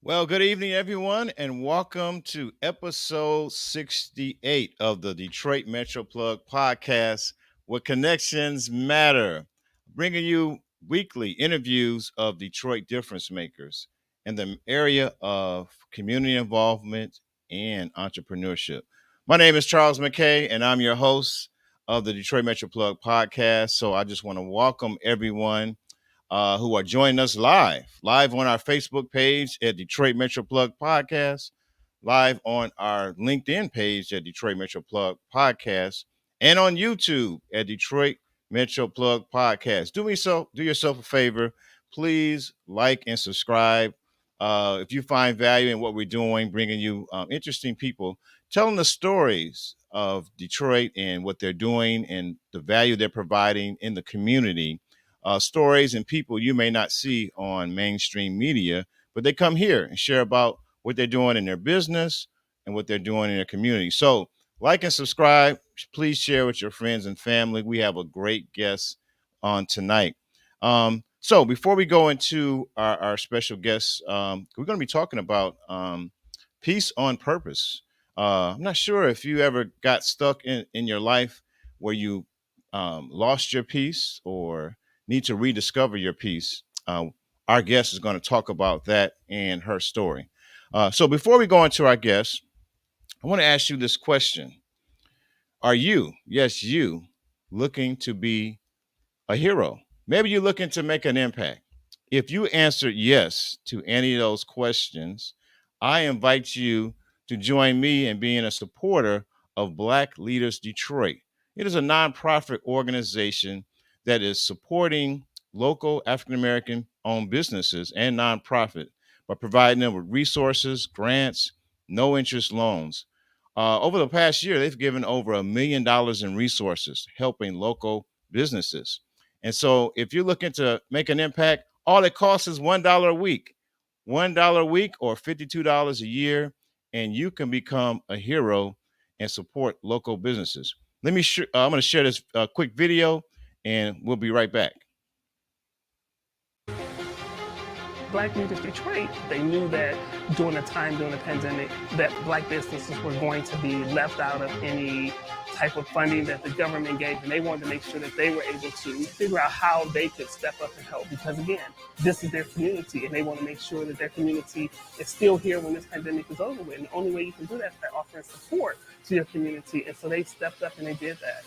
Well, good evening, everyone, and welcome to episode 68 of the Detroit Metro Plug podcast, where connections matter. Bringing you weekly interviews of Detroit difference makers in the area of community involvement and entrepreneurship. My name is Charles McKay, and I'm your host of the Detroit Metro Plug podcast. So I just want to welcome everyone who are joining us live on our Facebook page at Detroit Metro Plug Podcast, live on our LinkedIn page at Detroit Metro Plug Podcast, and on YouTube at Detroit Metro Plug Podcast. Do yourself a favor, please like and subscribe. If you find value in what we're doing, bringing you interesting people, telling the stories of Detroit and what they're doing and the value they're providing in the community, stories and people you may not see on mainstream media, but they come here and share about what they're doing in their business and what they're doing in their community. So, like and subscribe. Please share with your friends and family. We have a great guest on tonight. So, before we go into our special guest, we're going to be talking about peace on purpose. I'm not sure if you ever got stuck in your life where you lost your peace or need to rediscover your peace. Our guest is going to talk about that and her story. So before we go into our guest, I want to ask you this question. Are you, yes, you, looking to be a hero? Maybe you're looking to make an impact. If you answered yes to any of those questions, I invite you to join me in being a supporter of Black Leaders Detroit. It is a nonprofit organization that is supporting local African American owned businesses and nonprofit by providing them with resources, grants, no interest loans. Over the past year, they've given over $1 million in resources helping local businesses. And so if you're looking to make an impact, all it costs is $1 a week, $1 a week or $52 a year, and you can become a hero and support local businesses. I'm going to share this quick video and we'll be right back. Black Leaders Detroit, they knew that during the pandemic, that Black businesses were going to be left out of any type of funding that the government gave, and they wanted to make sure that they were able to figure out how they could step up and help, because again, this is their community, and they want to make sure that their community is still here when this pandemic is over with, and the only way you can do that is by offering support to your community, and so they stepped up and they did that.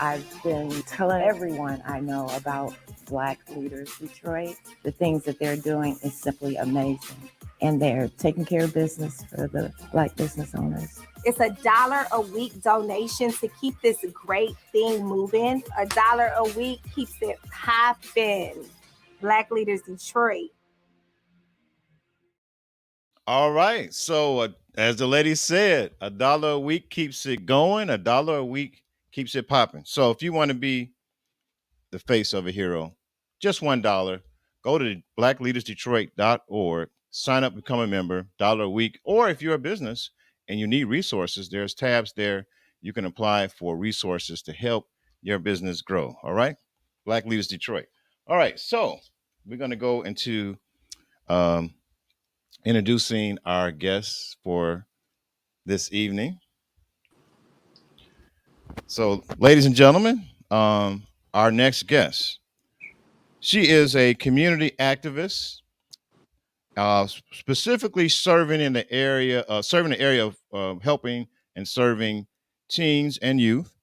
I've been telling everyone I know about Black Leaders Detroit. The things that they're doing is simply amazing. And they're taking care of business for the Black business owners. It's $1 a week donation to keep this great thing moving. $1 a week keeps it popping. Black Leaders Detroit. All right. So as the lady said, $1 a week keeps it going. $1 a week keeps it popping. So if you want to be the face of a hero, just $1. Go to blackleadersdetroit.org, sign up, become a member, $1 a week. Or if you're a business and you need resources, there's tabs there. You can apply for resources to help your business grow. All right. Black Leaders Detroit. All right. So we're going to go into introducing our guests for this evening. So, ladies and gentlemen, our next guest. She is a community activist, specifically serving the area of helping and serving teens and youth.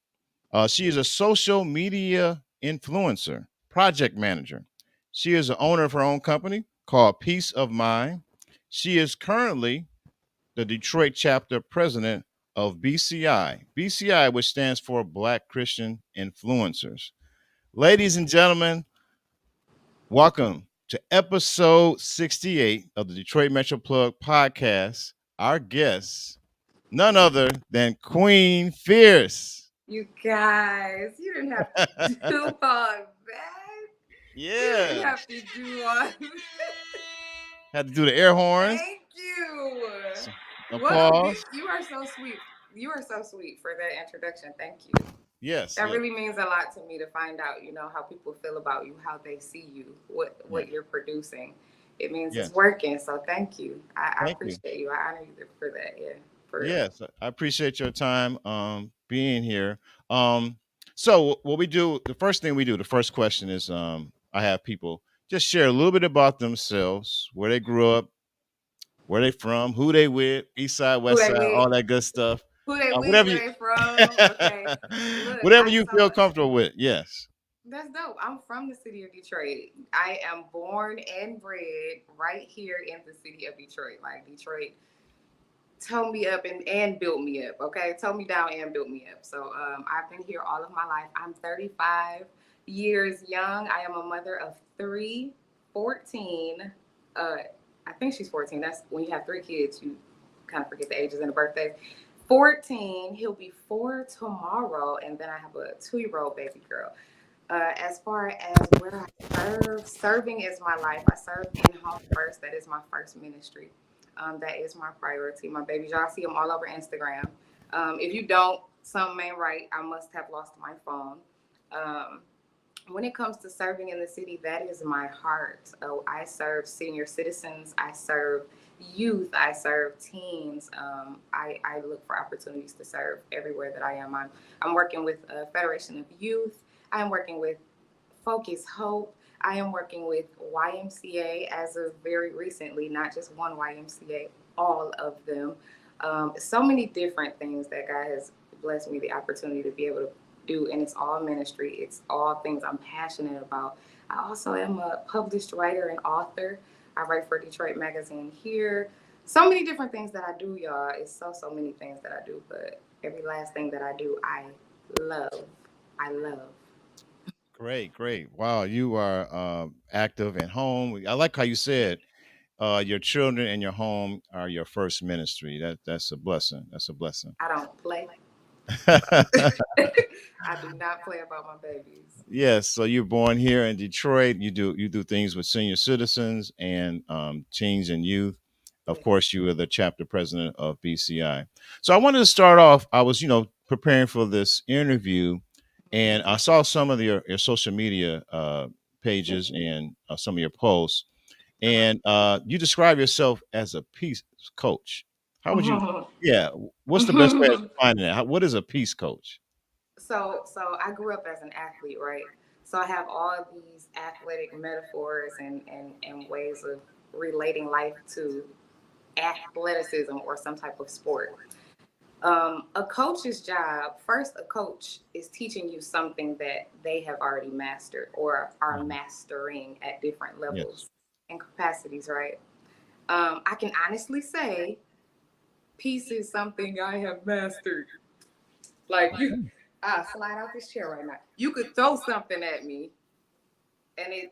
She is a social media influencer, project manager. She is the owner of her own company called Peace of Mind. She is currently the Detroit chapter president of BCI, which stands for Black Christian Influencers. Ladies and gentlemen, welcome to episode 68 of the Detroit Metro Plug podcast. Our guest, none other than Queen Fierce. You guys, you didn't have to do all that. Yeah. You didn't have to do all that. Had to do the air horns. Thank you. Applause. You are so sweet. You are so sweet for that introduction. Thank you. Yes. That Yes. really means a lot to me to find out, how people feel about you, how they see you, what Right. you're producing. It means Yes. it's working. So thank you. I Thank you. appreciate you. I honor you for that. Yeah, for real. Yes, I appreciate your time being here. So what we do, the first thing we do, the first question is I have people just share a little bit about themselves, where they grew up, where they from, who they with, east side, Who west they side, with? all that good stuff. Who they with? Whatever Where you they from? Okay. Look, whatever you feel comfortable with. Yes. that's dope. I'm from the city of Detroit. I am born and bred right here in the city of Detroit. Like Detroit tone me up and built me up. Okay, tone me down and built me up. So I've been here all of my life. I'm 35 years young. I am a mother of 3, 14. I think she's 14. That's when you have 3 kids, you kind of forget the ages and the birthdays. 14. He'll be 4 tomorrow, and then I have a 2-year-old baby girl. As far as where I serving is my life. I serve in home first. That is my first ministry. That is my priority. My babies, y'all see them all over Instagram. If you don't, something ain't right. I must have lost my phone. When it comes to serving in the city, that is my heart. Oh, I serve senior citizens. I serve youth. I serve teens. I look for opportunities to serve everywhere that I am. I'm working with Federation of Youth. I'm working with Focus Hope. I am working with YMCA as of very recently, not just one YMCA, all of them. So many different things that God has blessed me the opportunity to be able to do, and it's all ministry. It's all things I'm passionate about. I also am a published writer and author. I write for Detroit Magazine here. So many different things that I do, y'all. It's so many things that I do, but every last thing that I do, I love. I love. Great, great. Wow, you are active at home. I like how you said your children and your home are your first ministry. That's a blessing. That's a blessing. I don't play. I do not play about my babies. Yes, so you're born here in Detroit. You do things with senior citizens and teens and youth. Of Yes. course, you are the chapter president of BCI. So I wanted to start off. I was, preparing for this interview, and I saw some of your social media pages and some of your posts, and you describe yourself as a peace coach. How would you? Yeah, what's the best way of defining that? What is a peace coach? So I grew up as an athlete, right? So I have all these athletic metaphors and ways of relating life to athleticism or some type of sport. A coach's job, first, a coach is teaching you something that they have already mastered or are Mhm. mastering at different Yes. levels and capacities, right? I can honestly say peace is something I have mastered. Like I slide out this chair right now. You could throw something at me, and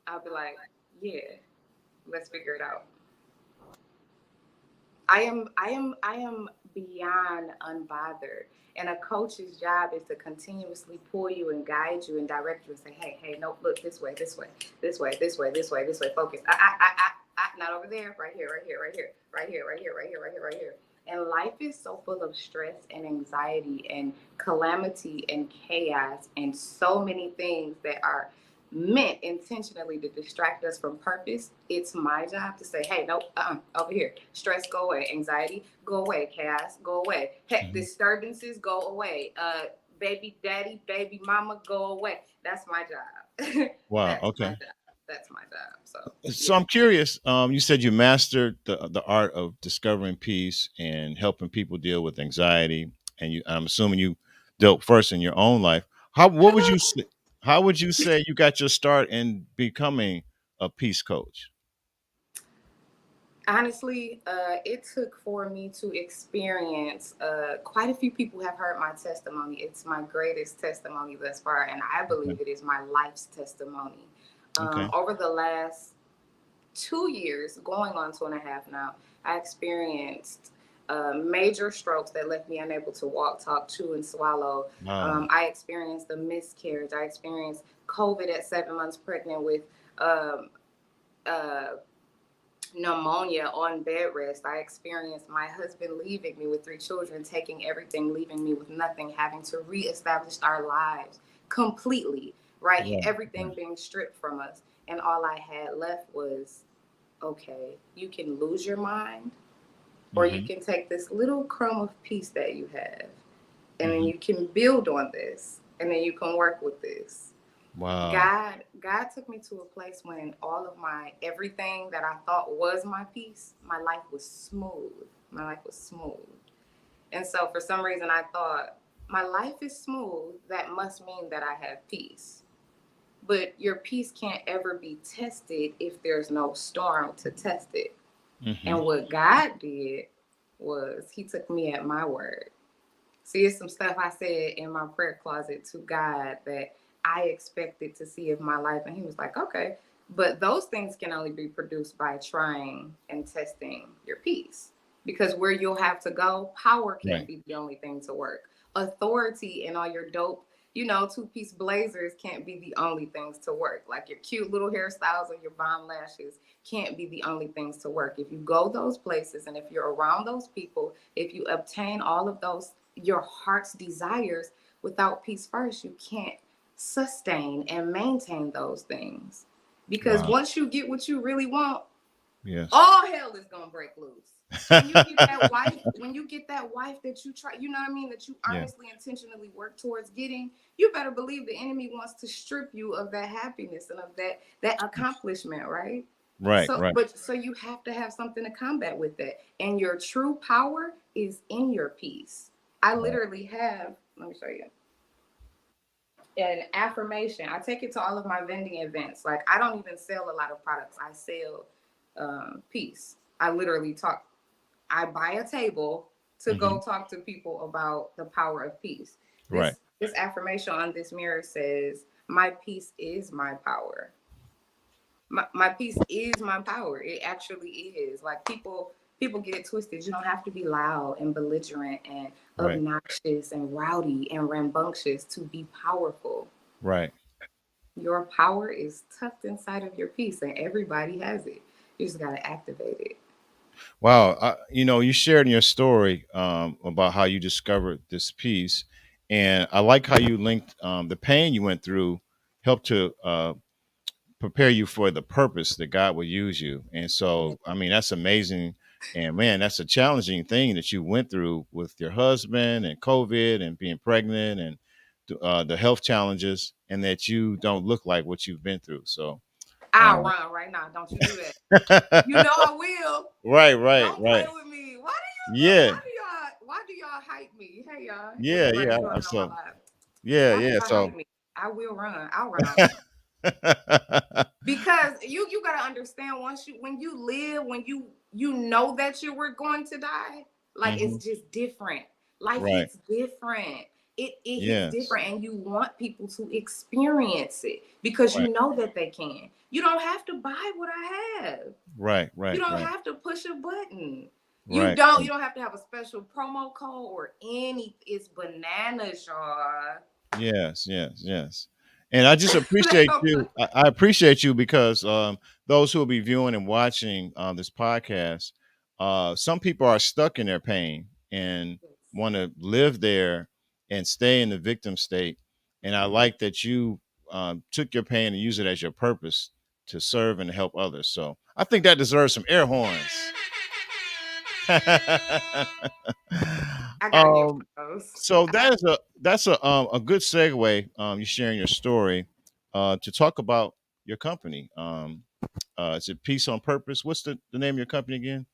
I'll be like, yeah, let's figure it out. I am beyond unbothered. And a coach's job is to continuously pull you and guide you and direct you and say, hey, no, look this way, this way, this way, this way, this way, this way, focus. Not over there, right here, right here, right here, right here, right here, right here, right here, right here. And life is so full of stress and anxiety and calamity and chaos and so many things that are meant intentionally to distract us from purpose. It's my job to say, hey, nope, over here. Stress, go away. Anxiety, go away. Chaos, go away. Heck, Mhm. disturbances, go away. Baby daddy, baby mama, go away. That's my job. Wow. That's my Okay. job. That's my job. So So yeah. I'm curious. You said you mastered the art of discovering peace and helping people deal with anxiety, and I'm assuming you dealt first in your own life. What would you say? How would you say you got your start in becoming a peace coach? Honestly, it took for me to experience. Quite a few people have heard my testimony. It's my greatest testimony thus far, and I Okay. believe it is my life's testimony. Okay. Over the last 2 years, going on 2.5 now, I experienced major strokes that left me unable to walk, talk, chew, and swallow. Wow. I experienced a miscarriage. I experienced COVID at 7 months pregnant with um, uh, pneumonia on bed rest. I experienced my husband leaving me with 3 children, taking everything, leaving me with nothing, having to reestablish our lives completely, right? Right. Everything being stripped from us. And all I had left was, okay, you can lose your mind, or you Mhm. can take this little crumb of peace that you have, and then Mhm. you can build on this, and then you can work with this. Wow. God took me to a place when all of my everything that I thought was my peace, my life was smooth. My life was smooth. And so for some reason I thought my life is smooth, that must mean that I have peace. But your peace can't ever be tested if there's no storm to test it. Mhm. And what God did was he took me at my word. See, it's some stuff I said in my prayer closet to God that I expected to see of my life. And he was like, okay. But those things can only be produced by trying and testing your peace. Because where you'll have to go, power can't Right. be the only thing to work. Authority and all your dope, 2-piece blazers can't be the only things to work. Like your cute little hairstyles and your bomb lashes can't be the only things to work. If you go those places and if you're around those people, if you obtain all of those your heart's desires without peace first, you can't sustain and maintain those things. Because Wow. once you get what you really want, Yes. all hell is gonna break loose. When you get that wife, that you try, you know what I mean, that you Yeah. earnestly, intentionally work towards getting, you better believe the enemy wants to strip you of that happiness and of that accomplishment, right? Right. Right. So you have to have something to combat with that. And your true power is in your peace. I Right. literally have, let me show you, an affirmation. I take it to all of my vending events. Like, I don't even sell a lot of products. I sell peace. I literally I buy a table to Mhm. go talk to people about the power of peace. Right. This affirmation on this mirror says, my peace is my power. My peace is my power. It actually is. Like, people get it twisted. You don't have to be loud and belligerent and Right. obnoxious and rowdy and rambunctious to be powerful. Right. Your power is tucked inside of your peace, and everybody has it. You just got to activate it. Wow. You shared in your story about how you discovered this piece, and I like how you linked the pain you went through helped to prepare you for the purpose that God will use you. And so, I mean, that's amazing. And man, that's a challenging thing that you went through with your husband and COVID and being pregnant and the health challenges, and that you don't look like what you've been through. So, I'll uh, run right now. Don't you do that. You know I will. right, right, Don't play right. with me. Yeah, Why do y'all hype me? Hey y'all, yeah, everybody yeah. joining on my So, live. yeah, Why do yeah. y'all So, hype me? I will run. I'll run out there. Because you gotta understand, when you live, when you know that you were going to die, like, it's Mhm. just different. Life Right. hits different. It hits Yes. different, and you want people to experience it because Right. you know that they can. You don't have to buy what I have. Right. You Right. don't Right. have to push a button. Right. You don't have to have a special promo code or any. It's bananas, y'all. Yes, yes, yes. And I just appreciate you. I appreciate you because those who will be viewing and watching this podcast, some people are stuck in their pain and want to live there and stay in the victim state. And I like that you took your pain and use it as your purpose to serve and help others. So I think that deserves some air horns. I gotta get um, one of those. so that's a good segue. You sharing your story to talk about your company. Is it Peace on Purpose? What's the name of your company again?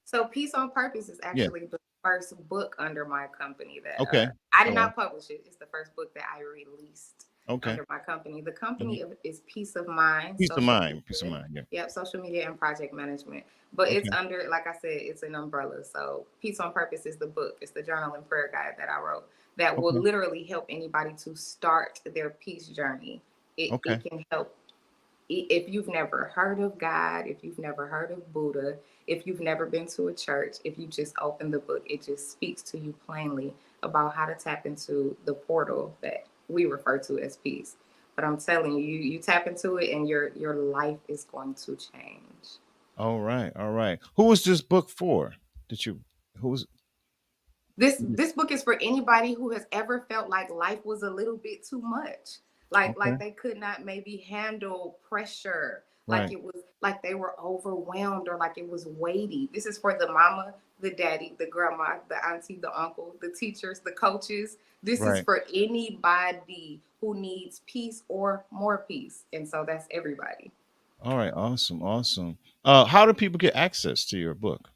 So Peace on Purpose is Yeah. actually the first book under my company that Okay. I did All right. not publish it. It's the first book that I released Okay. under my company. The Mhm. company is Peace of Mind, Peace of social mind. Peace of media. mind. Yeah. Yep, social media and project management. But it's Okay. under, like I said, it's an umbrella. So Peace on Purpose is the book. It's the journal and prayer guide that I wrote that will Okay. literally help anybody to start their peace journey. Okay. It can help if you've never heard of God, if you've never heard of Buddha, if you've never been to a church, if you just open the book, it just speaks to you plainly about how to tap into the portal that we refer to as peace. But I'm telling you, you tap into it and your life is going to change. All right, all right. Who was this book for? Did you? Who was? This book is for anybody who has ever felt like life was a little bit too much. Okay, Like they could not maybe handle pressure, like right, it was like they were overwhelmed or like it was weighty. This is for the mama, the daddy, the grandma, the auntie, the uncle, the teachers, the coaches. This is right. for anybody who needs peace or more peace. And so that's everybody. All right, awesome, awesome. How do people get access to your book?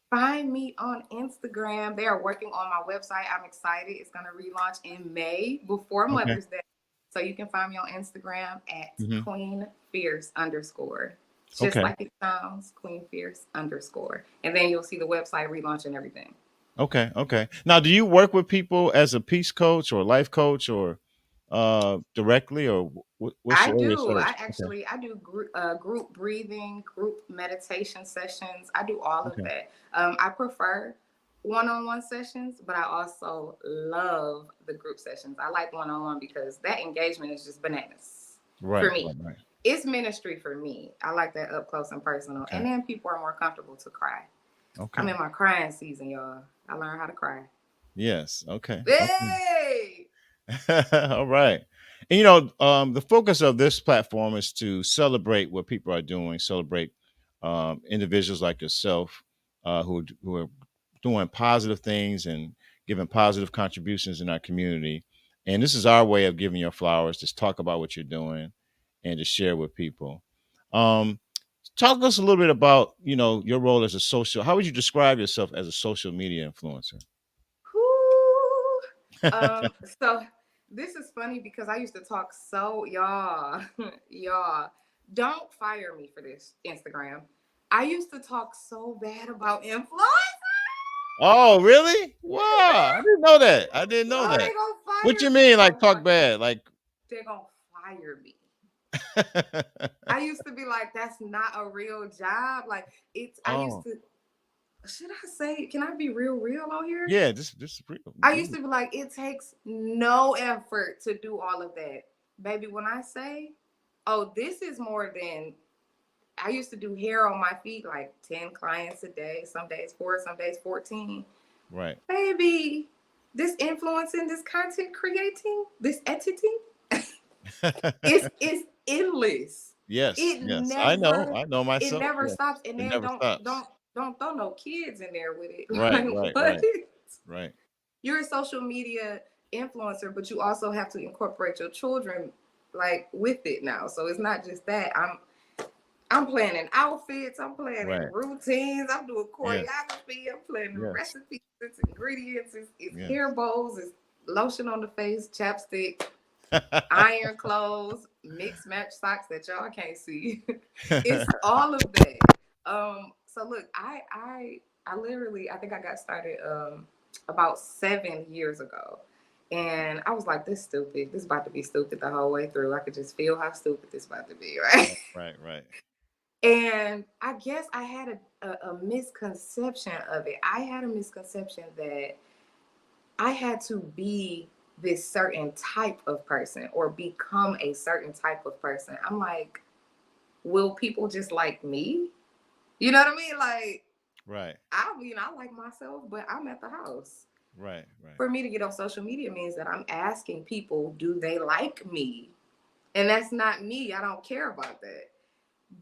Find me on Instagram. They are working on my website. I'm excited. It's going to relaunch in May before Okay, Mother's Day. So you can find me on Instagram at hmm, Queen Fierce _. Just okay, like it sounds, Queen Fierce _. And then you'll see the website relaunch and everything. okay, okay. Now, do you work with people as a peace coach or life coach or directly, or what's I your area of do. service? Okay, I do group breathing, group meditation sessions. I do all of okay. that. I prefer one-on-one sessions, but I also love the group sessions. I like one-on-one because that engagement is just bananas for Right, me. right, right. It's ministry for me. I like that up close and personal. Okay, And then people are more comfortable to cry. I'm okay. in my crying season, y'all. I learned how to cry. Yes. Okay. Okay. Hey! All right. And the focus of this platform is to celebrate what people are doing, celebrate individuals like yourself who are doing positive things and giving positive contributions in our community. And this is our way of giving your flowers, just talk about what you're doing and to share with people. Um, Talk to us a little bit about, your role as a social. How would you describe yourself as a social media influencer? Whew. So this is funny because I used to talk so y'all, y'all, don't fire me for this Instagram. I used to talk so bad about influence. Oh, really? Wow. I didn't know that. I didn't know Oh, that. they gonna What you fire me. mean, like Oh talk my, bad? Like they gonna fire me. I used to be like, that's not a real job. Like I used oh, to, should I say, can I be real on here? yeah, this is real. I used to be like, it takes no effort to do all of that. Baby, when I say, oh, this is more than, I used to do hair on my feet, like 10 clients a day, some days 4, some days 14. Right. Baby, this influencing, this content creating, this editing, it's endless. Yes, It yes. I know. never, I know it myself. never Yeah. stops. And It then never stops. don't throw no kids in there with it. Right, Like right, what? right, right. You're a social media influencer, but you also have to incorporate your children like with it now. So it's not just that. I'm planning outfits, I'm planning Right. routines, I'm doing Yes, choreography, I'm planning yes, recipes, it's ingredients, it's yes. hair bows, it's lotion on the face, chapstick, iron clothes, mix match socks that y'all can't see. It's all of that. So look, I literally, I think I got started about 7 years ago. And I was like, this stupid. This is about to be stupid the whole way through. I could just feel how stupid this about to be, right? Right, right. And I guess I had a misconception of it. I had a misconception that I had to be this certain type of person or become a certain type of person. I'm like, will people just like me? You know what I mean? Like, Right, I like myself, but I'm at the house. right, right. For me to get on social media means that I'm asking people, do they like me? And that's not me. I don't care about that.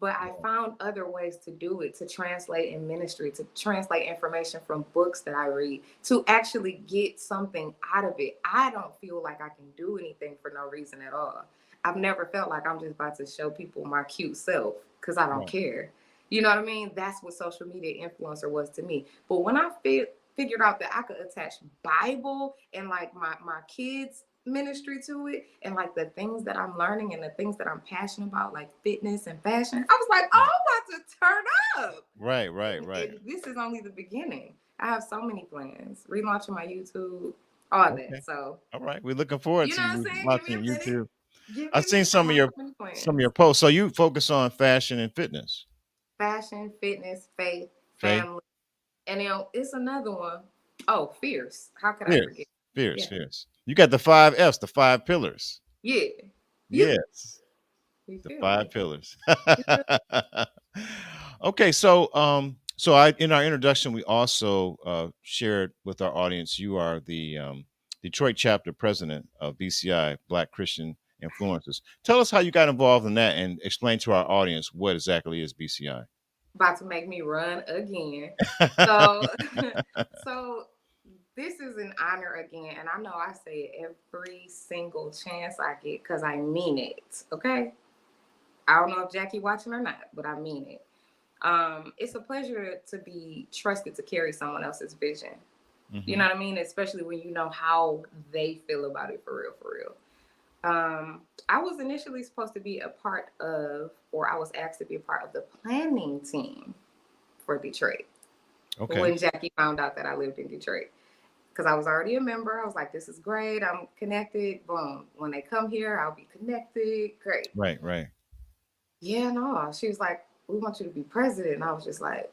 But I found other ways to do it, to translate in ministry, to translate information from books that I read, to actually get something out of it. I don't feel like I can do anything for no reason at all. I've never felt like I'm just about to show people my cute self because I don't Right. care. You know what I mean? That's what social media influencer was to me. But when I figured out that I could attach Bible and like my kids ministry to it and like the things that I'm learning and the things that I'm passionate about, like fitness and fashion, I was like, oh, I'm about to turn up. Right, right, right. And this is only the beginning. I have so many plans, relaunching my YouTube, all Okay. that. So All right. We're looking forward you to know what I'm you saying? Give me a watching minute. YouTube. Give me I've a seen minute. some I of have your so many some of plans. your posts. So you focus on fashion and fitness. Fashion, fitness, faith, Faith, family. And then it's another one. Oh, fierce. How could I fierce, forget? fierce, Yeah. fierce. You got the 5 F's, the 5 pillars. Yeah. You, Yes, you the feel 5 me? pillars. You feel Okay, so I in our introduction we also shared with our audience you are the Detroit chapter president of BCI, Black Christian Influencers. Tell us how you got involved in that and explain to our audience what exactly is BCI. About to make me run again. So, so this is an honor again, and I know I say it every single chance I get because I mean it. Okay, I don't know if Jackie watching or not, but I mean it. It's a pleasure to be trusted to carry someone else's vision. You know what I mean? Especially when you know how they feel about it for real, for real. I was initially supposed to be a part of, or I was asked to be a part of the planning team for Detroit. Okay. When Jackie found out that I lived in Detroit. Because I was already a member. I was like, this is great. I'm connected. Boom. When they come here, I'll be connected. Great. Right, right. Yeah, no. She was like, we want you to be president. And I was just like,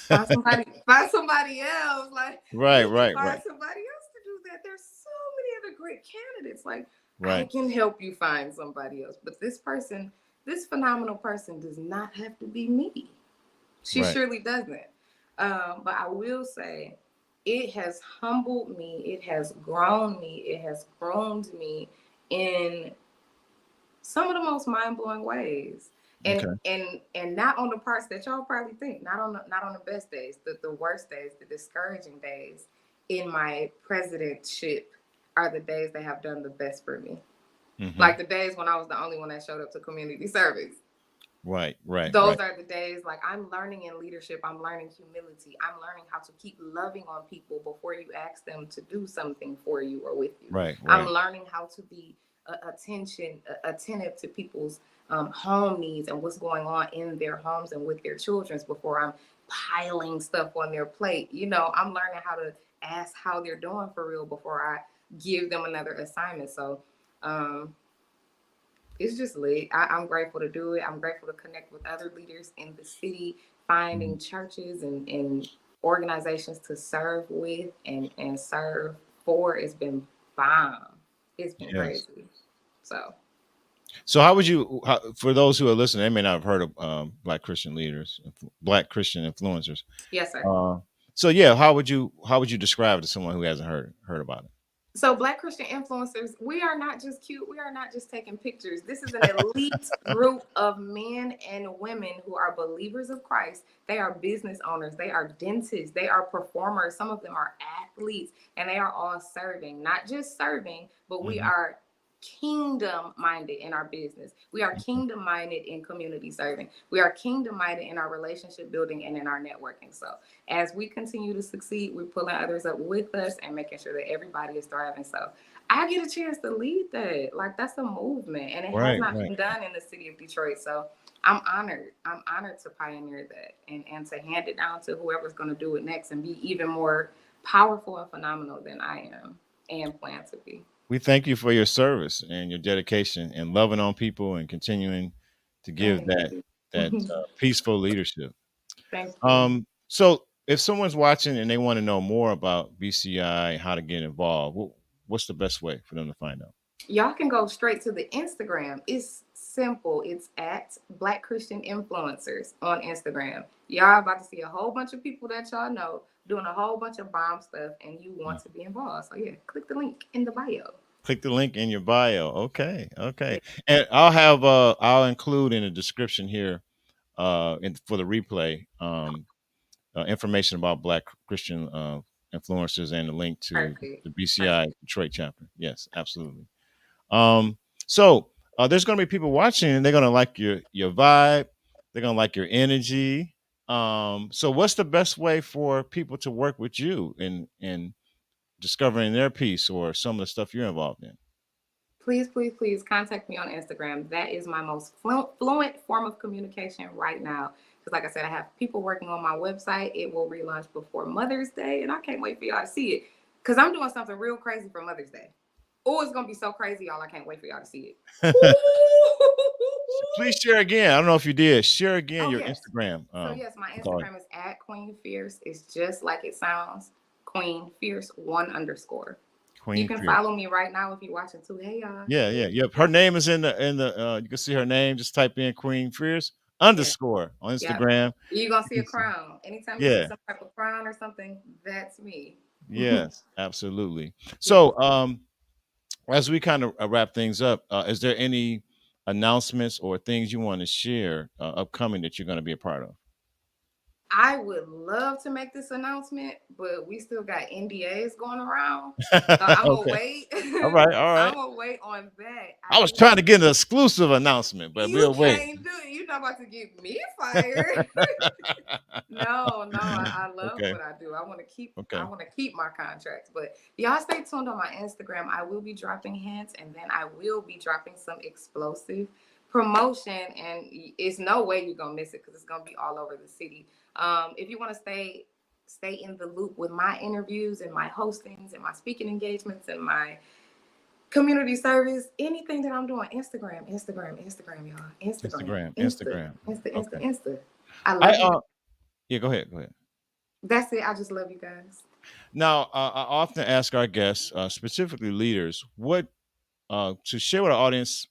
find somebody else. Like, Right, you can right, find right, somebody else to do that. There's so many other great candidates. Like, I right, can help you find somebody else. But this person, this phenomenal person does not have to be me. She right. surely doesn't. But I will say, it has humbled me. It has grown me. It has groomed me in some of the most mind-blowing ways. And Okay. and not on the parts that y'all probably think, not on the best days, the worst days, the discouraging days in my presidentship are the days that have done the best for me. Like the days when I was the only one that showed up to community service. Right, right, Those right, are the days like I'm learning in leadership. I'm learning humility. I'm learning how to keep loving on people before you ask them to do something for you or with you. right, I'm right, learning how to be attentive to people's home needs and what's going on in their homes and with their children before I'm piling stuff on their plate. You know, I'm learning how to ask how they're doing for real before I give them another assignment. So, it's just lit. I'm grateful to do it. I'm grateful to connect with other leaders in the city, finding churches and organizations to serve with and serve for. It's been bomb. It's been yes. crazy. So So how would you, for those who are listening, they may not have heard of Black Christian leaders, Black Christian influencers. yes, sir. Uh, so yeah, how would you describe it to someone who hasn't heard about So Black Christian influencers, we are not just cute. We are not just taking pictures. This is an elite group of men and women who are believers of Christ. They are business owners. They are dentists. They are performers. Some of them are athletes, and they are all serving, not just serving, but we it? are kingdom minded in our business. We are kingdom minded in community serving. We are kingdom minded in our relationship building and in our networking. So as we continue to succeed, we're pulling others up with us and making sure that everybody is thriving. So I get a chance to lead that. Like that's a movement, and it has Right, not right. been done in the city of Detroit. So I'm honored. I'm honored to pioneer that and to hand it down to whoever's going to do it next and be even more powerful and phenomenal than I am and plan to be. We thank you for your service and your dedication and loving on people and continuing to give Thank that you. peaceful leadership. Thank you. So if someone's watching and they want to know more about BCI and how to get involved, what's the best way for them to find out? Y'all can go straight to the Instagram. It's simple. It's at Black Christian Influencers on Instagram. Y'all about to see a whole bunch of people that y'all know doing a whole bunch of bomb stuff, and you want to be involved. So yeah, click the link in the bio. Click the link in your bio. Okay, okay. And I'll include in the description here for the replay information about Black Christian influencers and the link to Perfect. the BCI Detroit chapter. Yes, absolutely. So there's going to be people watching, and they're going to like your vibe. They're going to like your energy. So what's the best way for people to work with you in discovering their piece or some of the stuff you're involved in? Please, please, please contact me on Instagram. That is my most fluent form of communication right now. Because like I said, I have people working on my website. It will relaunch before Mother's Day, and I can't wait for y'all to see it. Because I'm doing something real crazy for Mother's Day. Oh, it's going to be so crazy, y'all. I can't wait for y'all to see it. Please share again. I don't know if you did. Share again Oh, your yes. Instagram. So yes, my with all- Instagram is at Queen Fierce. It's just like it sounds. Queen Fierce _1. Queen You can Fierce. follow me right now if you're watching too. Hey y'all. Yeah, yeah, yep. Her name is in the you can see her name. Just type in Queen Fierce _ on Instagram. You're gonna see You a can see- crown. Anytime you Yeah. see some type of crown or something, that's me. Yes, absolutely. So, as we kind of wrap things up, is there any announcements or things you want to share upcoming that you're going to be a part of? I would love to make this announcement, but we still got NDAs going around. So I'm gonna Okay. wait. All right. I'm gonna wait on that. I was trying to get an exclusive announcement, but You we'll wait. can't do it. You're not about to get me fired. No, I love Okay. what I do. I want to keep Okay. I want to keep my contracts. But y'all stay tuned on my Instagram. I will be dropping hints, and then I will be dropping some explosive promotion, and it's no way you're gonna miss it because it's gonna be all over the city. If you want to stay in the loop with my interviews and my hostings and my speaking engagements and my community service, anything that I'm doing, Instagram, y'all. Instagram. Insta. I love you. Yeah, go ahead. That's it. I just love you guys. Now, I often ask our guests, specifically leaders, what to share with our audience,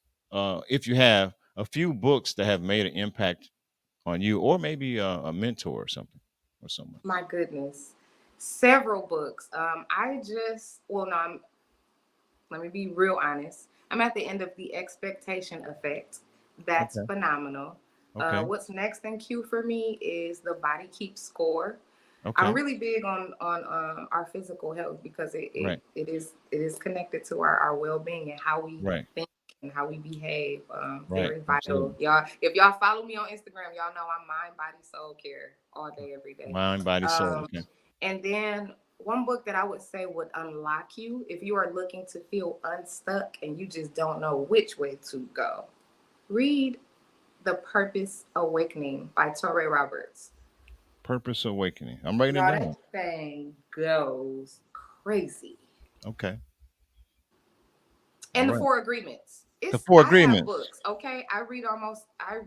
if you have a few books that have made an impact on you, or maybe a mentor or something, or someone. My goodness, several books. Let me be real honest. I'm at the end of The Expectation Effect. That's phenomenal. Okay. What's next in queue for me is The Body Keeps Score. Okay. I'm really big on our physical health because it is connected to our well-being and how we think and how we behave. Very vital. Absolutely. Y'all, if y'all follow me on Instagram, y'all know I'm mind, body, soul care all day, every day. Mind, body, soul. Okay. And then one book that I would say would unlock you if you are looking to feel unstuck and you just don't know which way to go. Read The Purpose Awakening by Torrey Roberts. Purpose Awakening. I'm writing it down. That thing goes crazy. Okay. And The Four Agreements. The Four I have Agreements. books, okay? I almost I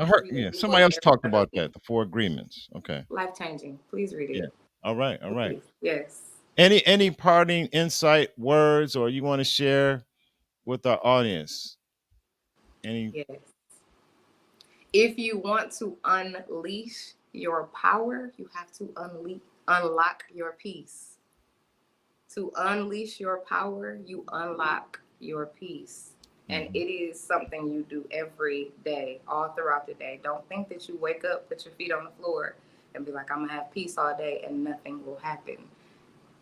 heard, read somebody else talked about that. The Four Agreements. Okay. Life changing. Please read it. Yeah. All right. Please. Yes. Any parting insight words or you want to share with our audience? Yes. If you want to unleash your power, you have to unlock your peace. To unleash your power, you unlock your peace. And it is something you do every day, all throughout the day. Don't think that you wake up, put your feet on the floor, and be like, I'm gonna have peace all day and nothing will happen.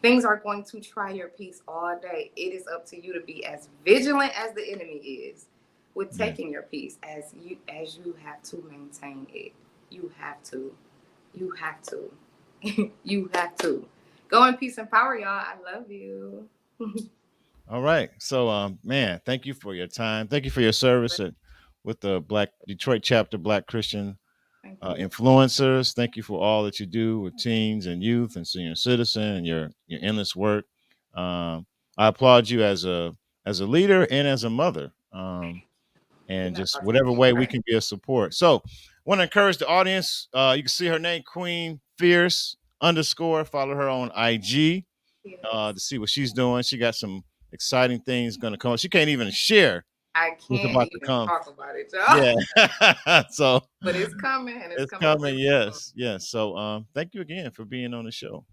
Things are going to try your peace all day. It is up to you to be as vigilant as the enemy is with taking your peace as you have to maintain it. You have to. You have to. Go in peace and power, y'all. I love you. All right. So, man, thank you for your time. Thank you for your service with the Black Detroit chapter, Black Christian influencers. Thank you for all that you do with teens and youth and senior citizen and your endless work. I applaud you as a leader and as a mother. And just whatever way we can be a support. So, I want to encourage the audience. You can see her name, Queen Fierce _. Follow her on IG to see what she's doing. She got some exciting things going to come. She can't even share. I can't even talk about it, y'all. Yeah. So, but it's coming, and it's coming. Yes. So, thank you again for being on the show.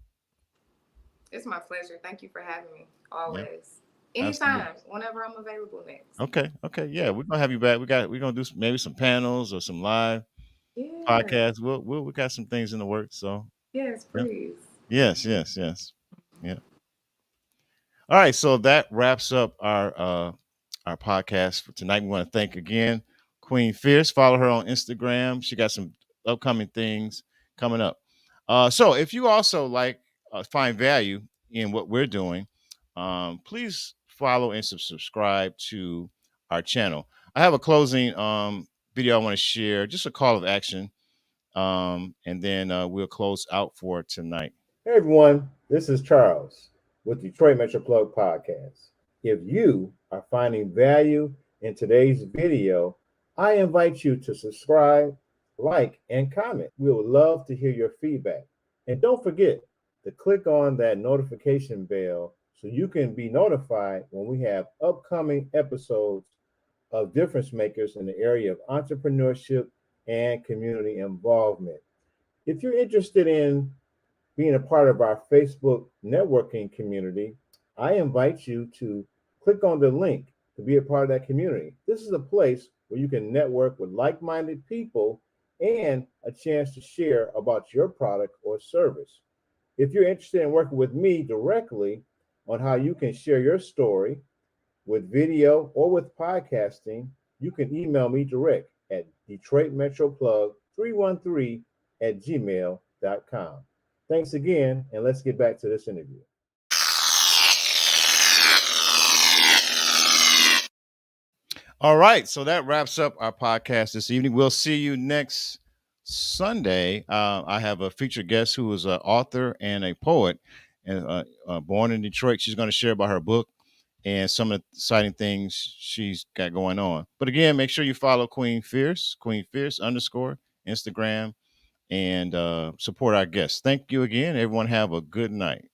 It's my pleasure. Thank you for having me. Always. Anytime, whenever I'm available next. Okay. Yeah, we're gonna have you back. We're gonna do maybe some panels or some live podcasts. We got some things in the works. So yes, please. Yes. Yeah. All right. So that wraps up our podcast for tonight. We want to thank again Queen Fierce. Follow her on Instagram. She got some upcoming things coming up. So if you also find value in what we're doing, please follow and subscribe to our channel. I have a closing video I want to share, just a call of action, and then we'll close out for tonight. Hey everyone, this is Charles with Detroit Metro Plug Podcast. If you are finding value in today's video, I invite you to subscribe, like, and comment. We would love to hear your feedback. And don't forget to click on that notification bell so you can be notified when we have upcoming episodes of difference makers in the area of entrepreneurship and community involvement. If you're interested in being a part of our Facebook networking community, I invite you to click on the link to be a part of that community. This is a place where you can network with like-minded people and a chance to share about your product or service. If you're interested in working with me directly on how you can share your story with video or with podcasting, you can email me direct at DetroitMetroPlug313@gmail.com. Thanks again, and let's get back to this interview. All right, so that wraps up our podcast this evening. We'll see you next Sunday. I have a featured guest who is an author and a poet, and born in Detroit. She's going to share about her book and some of the exciting things she's got going on. But again, make sure you follow Queen Fierce _, Instagram, and support our guests. Thank you again. Everyone have a good night.